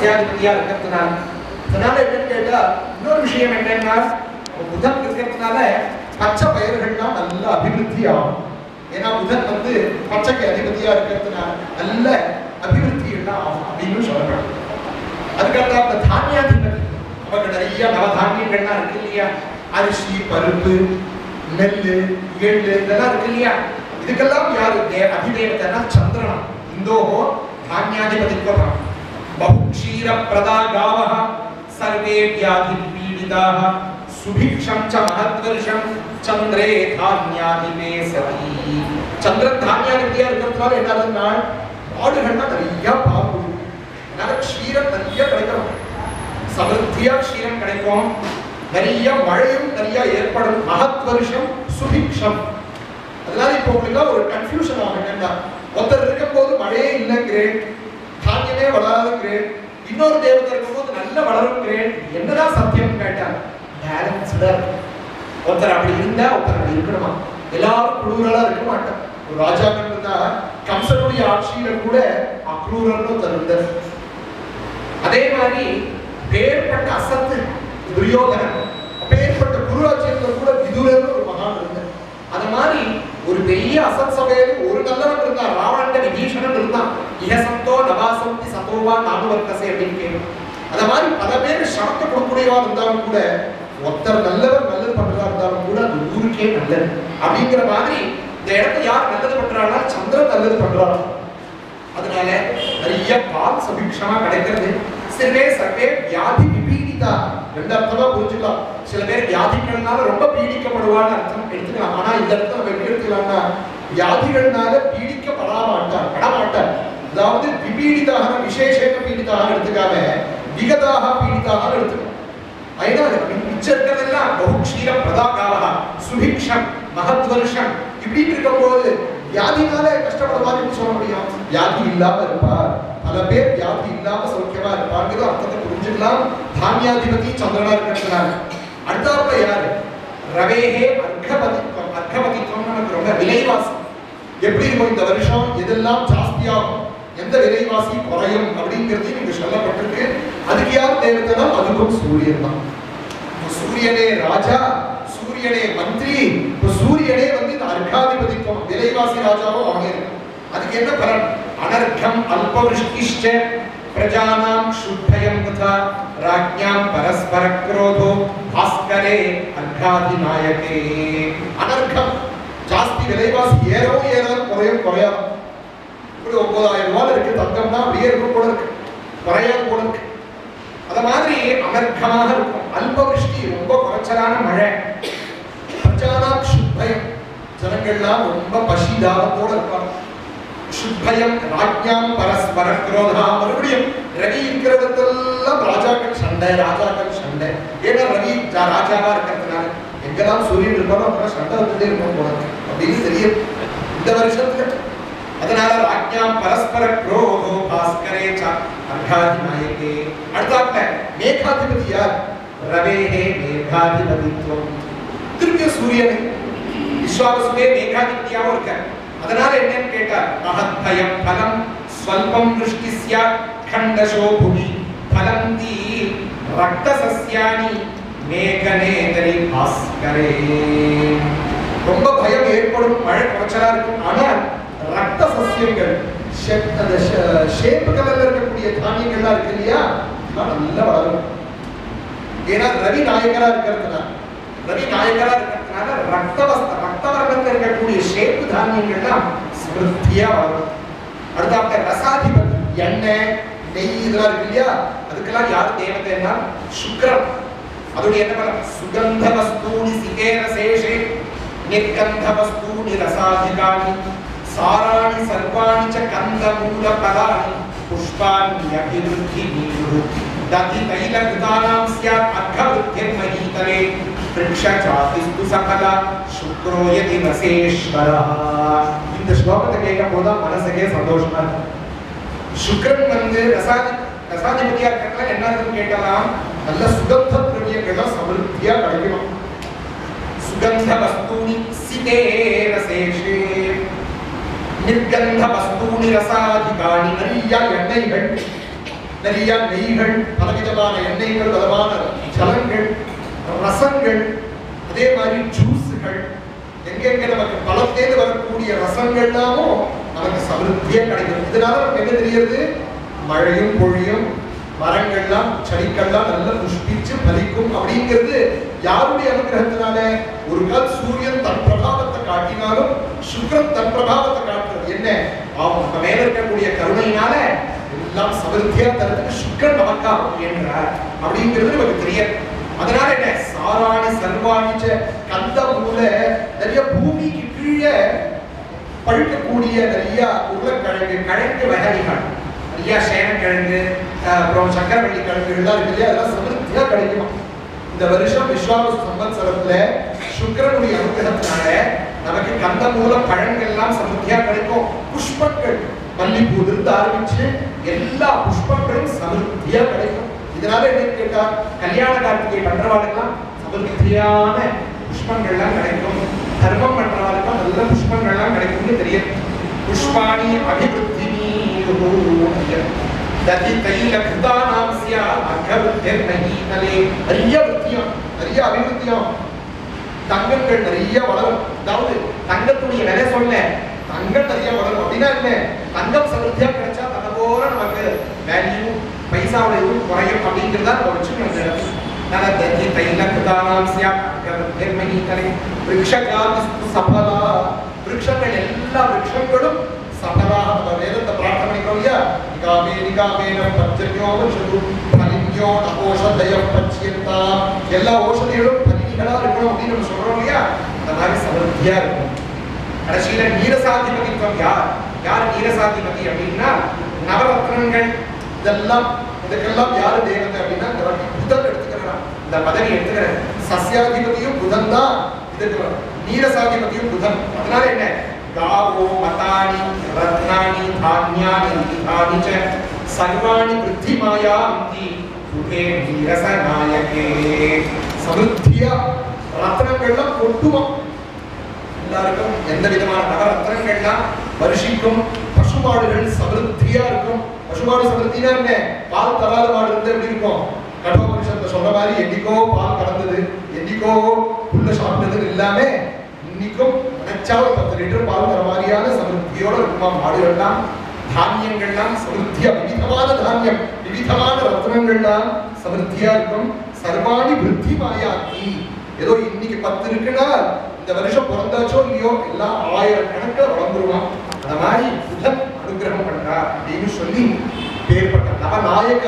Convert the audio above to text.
ரஸ்யாதிபதியா இருக்கிறதுனால. அதனால என்னன்னு கேட்டா இன்னொரு விஷயம் என்னன்னா புதன் இருக்கிறதுனால பச்சை பயிர்கள்லாம் நல்ல அபிவிருத்தி ஆகும். ஏன்னா புதன் வந்து பச்சைக்கு அதிபதியா இருக்கிறதுனால நல்ல அபிவிருத்தி எல்லாம் ஆகும் அப்படின்னு சொல்லப்படுது. அதுக்கப்புறம் அந்த தானியாதிபதி நமக்கு நிறைய நவதானியங்கள்லாம் இருக்கு இல்லையா, அரிசி பருப்பு நெல்லு எள்ளு இதெல்லாம் இருக்கு இல்லையா, இதுக்கெல்லாம் யாரு அதிதேவதைனா சந்திரன். இந்தோஹோ தானியாதிபதித்வம். பகுக்ஷீர பிரதா காவஹ சர்வே வியாதி பீடிதாஹ சுபிக்ஷம் ச மஹத்வர்ஷம் சந்திரே தானியாதிபே சதி. சந்திரன் தானியாதிபதியா இருக்கிறதுனால என்ன ஆகுதுன்னா மாடுகள்னா நிறைய பால் கொடுக்கும். அதனால க்ஷீரம் நிறைய கிடைக்கும், சமிருத்தியா க்ஷீரம் கிடைக்கும், நிறைய மழையும் நிறைய ஏற்படும். மஹத்வர்ஷம் சுபிக்ஷம். அதனால இப்போ உங்களுக்கு ஒரு கன்ஃபியூஷன் ஆகும். என்னன்னா ஒருத்தர் இருக்கும் போது மழையே இல்லைங்கிறேன், தானியமே வளராதுங்கிறேன், இன்னொரு தேவதை இருக்கும் போது நல்ல வளருங்கிறேன், என்னதான் சத்தியம் கேட்டாங்க. பேலன்ஸ்டா ஒருத்தர் அப்படி இருந்தா ஒருத்தர் அப்படி இருக்கணுமா, எல்லாரும் குளூரலா இருக்க மாட்டாங்க. ஒரு ராஜாக்கள் இருந்தா கம்சனுடைய ஆட்சியில கூட அக்ரூரன்னு தருந்தார். அதே மாதிரி பேர்பட்ட அசத்து துரியோதனன், பேர்பட்ட குருராஜ்யத்துல கூட விதுரன்னு ஒரு மகான் இருந்தார். அது மாதிரி ஒரு பெரிய அசத் சபையில ஒரு நல்லவன் இருந்தான், ராவணன் விபீஷணன் இருந்தான். இஹசந்தோ நவாசந்தி சதோவா நானுவர்க்கசை அப்படின்னு கேட்கும். அத மாதிரி பல பேர் சமத்தை கொடுக்கூடியவா இருந்தாலும் கூட ஒருத்தர் நல்லவர் நல்லது பண்றதா இருந்தாலும் கூட அது ஊருக்கே நல்லது அப்படிங்கிற மாதிரி இந்த இடத்துல யார் நல்லது பண்றாங்கன்னா சந்திரன் நல்லது பண்றாங்க. அதனால நிறைய பால் சுபிக்ஷமா கிடைக்கிறது. சிலவே சர்வே வியாதி விபீடிதா ரெண்டு அர்த்தமா புரிஞ்சுக்கலாம். சில பேர் வியாதிகள்னால ரொம்ப பீடிக்கப்படுவான்னு அர்த்தம் எடுத்துக்கலாம். ஆனா இந்த இடத்துல நம்ம எப்படி எடுத்துக்கலாம்னா வியாதிகள்னால படமாட்டார். அதாவது விபீடிதாக விசேஷேக பீடிதாக எடுத்துக்காம விகதாக பீடிதாக எடுத்துக்கலாம். அதனால மிச்சம் இருக்கிறதெல்லாம் பகுக்ஷீர பிரதாகாவா சுபிக்ஷம் மஹத்வர்ஷம் இப்படின்னு இருக்கும்போது வியாதினால கஷ்டப்படுவான்னு சொல்ல முடியும். வியாதி இல்லாம இருப்பார், பல பேர் வியாதி இல்லாம சௌக்கியமா இருப்பாங்கிறது அர்த்தத்தை புரிஞ்சுக்கலாம். தானியாதிபதி சந்திரனா இருக்கிறதுனால. அடுத்தாப்புல யாரு ரவேஹே அர்க்கபதித்வம். அர்க்கபதித்வம் நமக்கு ரொம்ப விலைவாசி. எப்படி இருக்கும் இந்த வருஷம் எதெல்லாம் ஜாஸ்தியாகும், எந்த விலைவாசி குறையும் அப்படிங்கிறது இங்க சொல்லப்பட்டிருக்கு. அதுக்கு யார் தேவதைனா அதுக்கும் சூரியன் தான். சூரியனே ராஜா, சூரியனே மந்திரி, சூரியனே வந்து இந்த அர்க்காதிபதித்துவம் விலைவாசி ராஜாவும் அவங்க இருக்கு. அதுக்கு என்ன பலன்? அனர்க்கம் அல்பவிருஷ்டிஷ்ட பிரஜானாம் சுத்தயம் ததா ராஜ்ஞாம் பரஸ்பர க்ரோதோ பாஸ்கரே அர்க்காதிநாயகே. அனர்க்கம் ஜாஸ்தி விலைவாசி ஏறாது குறையாது. இப்படி 9,000 ரூபாய் இருக்கு தங்கம்னா அப்படியே இருக்கும் போல இருக்கு, குறையாது போல இருக்கு. அத மாதிரி அனர்க்கமாக இருக்கும். அல்பவிருஷ்டி ரொம்ப குறைச்சலான மழை. பிரஜானாம் சுத்தயம் ஜனங்கள்லாம் ரொம்ப பசிதாகத்தோட இருப்பாங்க. சுத்தயம் ராஜ்ஞாம் பரஸ்பர க்ரோதா. மறுபடியும் ரவி இருக்கிற இடத்தெல்லாம் ராஜாக்கள் சண்டை. ஏன்னா ரவி ராஜாவா இருக்கிறதுனால எங்கெல்லாம் சூரியன் இருப்பாரோ அப்புறம் சண்டை வந்துட்டே இருக்கும் போல அப்படின்னு தெரியும் இந்த வருஷத்துல. அதனால ராஜ்ஞாம் பரஸ்பர க்ரோதோ பாஸ்கரே அர்க்காதிநாயகே. அடுத்தாப்புல மேகாதிபதி யார்? ரவேஹே மேகாதிபதித்வம். திருப்பிய சூரியனை விஸ்வாவசுவே மேகாதிபதியாவும் இருக்கார். அதனால என்னன்னு கேட்டா மஹத்பயம் பலம் ஸ்வல்பம் விருஷ்டிஸ்யா கண்டசோ புவி பலந்தி ரக்தசஸ்யானி மேகநேதரி பாஸ்கரே. ரொம்ப பயம் ஏற்படும், மழை குறைச்சலா இருக்கும். ஆனால் ரத்த சஸ்யங்கள் ஷேப் கலர்ல இருக்கக்கூடிய தானியங்கள்லாம் இருக்கு இல்லையா, நல்லா வளரும். ஏன்னா ரவி நாயகரா இருக்கிறதுனால ரத்த வர்ணத்தில் இருக்கக்கூடிய ஷேப்பு தானியங்கள்லாம் ஸ்மிருத்தியா வளரும். அடுத்த ரசாதிபதி எண்ணெய் நெய் இதெல்லாம் இருக்கு இல்லையா, அதுக்கெல்லாம் யாரு தேவதைன்னா சுக்ரன். அதோடைய என்ன பலம்? சுகந்த வஸ்தூனி சிகேர சேஷே நிர்கந்த வஸ்தூனி ரசாதிகானி சாராணி சர்வாணி ச கந்த மூல பலானி புஷ்பாணி அபிவிருத்தி நீரு ததி தைல கிருதானாம் ஸ்யாத் அர்க்கவிருத்தியம் மஹீதரே விருக்ஷ சாதிஸ்து சகலா சுக்ரோ யதி வசேஸ்வரா. இந்த ஸ்லோகத்தை கேட்கும் போது மனசுக்கே சந்தோஷமா இருக்கு. சுக்ரன் வந்து ரசாதிபதியா இருக்கிறதுல என்னன்னு கேட்கலாம், நல்ல சுகந்த திரவியங்கள் சமிருத்தியா கிடைக்கணும். சுகந்த வஸ்தூனி சிதேர சேஷே நிர்கந்த வஸ்தூனி ரசாதிகானி. நிறைய எண்ணெய்கள் நிறைய நெய்கள், பலவிதமான எண்ணெய்கள், பலமான ஜலங்கள், ரசங்கள், அதே மாதிரி ஜூஸுகள், எங்கெங்க நமக்கு பலத்தேந்து வரக்கூடிய ரசங்கள்லாமும் நமக்கு சமிருத்தியா கிடைக்கும். இதனால நமக்கு என்ன தெரியுது? மழையும் பொழியும், மரங்கள்லாம் செடிகள்லாம் நல்லா புஷ்பிச்சு பலிக்கும் அப்படிங்கிறது யாருடைய அனுகிரகத்தினால? ஒரு கால் சூரியன் தன் பிரபாவத்தை காட்டினாலும் சுக்கிரன் தன் பிரபாவத்தை காட்டுறது என்ன? அவங்க மேல இருக்கக்கூடிய கருணையினால எல்லாம் சமிருத்தியா தரத்துக்கு சுக்கிரன் நமக்காக முயன்றார் அப்படிங்கிறது நமக்கு தெரியாது. அதனால என்ன? சாராணி சர்வாணிச்ச கந்த மூல நிறைய பூமிக்கு கீழே பழுக்கக்கூடிய நிறைய உருளைக்கிழங்கு, கிழங்கு வகைகள், நிறைய சேனக்கிழங்கு, அப்புறம் சக்கரவள்ளி கிழங்குகள்லாம் இருக்கு இல்லையா, அதெல்லாம் சமிருத்தியா கிடைக்கும். இந்த வருஷம் விஸ்வாவசு சம்பத்சரத்துல சுக்கிரனுடைய அனுகிரகத்தினால நமக்கு கந்த மூல பழங்கள்லாம் சமிருத்தியா கிடைக்கும். புஷ்பங்கள், மல்லிப்பூ இருந்து ஆரம்பிச்சு எல்லா புஷ்பங்களும் சமிருத்தியா கிடைக்கும். இதனால என்ன கேட்டா, கல்யாண கார்த்திகை பண்றவாளுக்கெல்லாம் சமிருத்தியான புஷ்பங்கள்லாம் கிடைக்கும். தர்மம் பண்றவாளுக்கும் நல்ல புஷ்பங்கள்லாம் கிடைக்கும்னு தெரியும். புஷ்பாணி அபிவிருத்தினி ததி தைல கிருதானாம் ஸ்யா அகவிருத்திர் நஹீதலே. நிறைய விருத்தியம், நிறைய அபிவிருத்தியம். தங்கங்கள் நிறைய வளரும். அதாவது தங்கத்துடைய விலை சொல்ல, தங்கம் நிறைய வளரும் அப்படின்னா என்ன? தங்கம் சமிருத்தியா கிடைச்சா தன்னை போல நமக்கு வேல்யூ, பைசாவோட இதுவும் குறையும் அப்படிங்கிறதா நம்ம வச்சுக்கணும். நலததி தைல கிருதானாம் ஸ்யா அகவிருத்திர் நஹீதலே. விருக்ஷகாதிஸ்து சபலா. விருட்சங்கள், எல்லா விருட்சங்களும் சபலாக நம்ம வேதத்தை பிரார்த்தனை பண்ணிக்கிறோம் இல்லையா? நிகாமே நிகாமேன பஞ்சன்யோ வசது பலின்யோ நகோஷதய பச்சியந்தா. எல்லா ஓஷதிகளும் பலினிகளா இருக்கணும் அப்படின்னு நம்ம சொல்றோம் இல்லையா? அந்த மாதிரி சமிருத்தியா இருக்கும். கடைசியில நீரசாதிபதித்துவம் யார்? யார் நீரசாதிபதி அப்படின்னா நவரத்னங்கள். இதெல்லாம் இதுக்கெல்லாம் யாரு தேவதை அப்படின்னா புதன் எடுத்துக்கிறேன். இந்த பதவி எடுத்துக்கிறேன். சஸ்யாதிபதியும் புதன் தான், இதுக்கு நீரசாதிபதியும் புதன். அதனால என்ன? गावो मतानि रत्नानि धान्यानि विधानि च सर्वाणि वृद्धिमायान्ति तुगे नीरसनायके. சமிருத்தியா ரத்னங்கள்லாம் கொட்டுவோம். எல்லாருக்கும் எந்த விதமான நவரத்னங்கள்லாம் வருஷிக்கும். பசுமாடுகள் சமிருத்தியா இருக்கும். பசுமாடு சமிருத்தினா என்ன? பால் தராத மாடு இருந்து எப்படி இருக்கும்? கடோபனிஷத்துல சொல்ற மாதிரி என்னைக்கோ பால் கறந்தது, என்னைக்கோ புல்ல சாப்பிட்டது இல்லாம இன்னைக்கும் நினைச்சா 10 லிட்டர் பால் தர மாதிரியான சமிருத்தியோட இருக்குமா மாடுகள்லாம். தானியங்கள்லாம் சமிருத்தியா, விவிதமான தானியம், விவிதமான ரத்னங்கள்லாம் சமிருத்தியா இருக்கும். சர்வாணி விருத்தி மாயாக்கி. ஏதோ இன்னைக்கு 10 இருக்குன்னா இந்த வருஷம் பிறந்தாச்சோ இல்லையோ எல்லாம் 1000 கணக்கில் வளர்ந்துருவான். அந்த மாதிரி புதன் அனுகிரகம் பண்றா அப்படின்னு சொல்லி பேர்பட்ட நவநாயக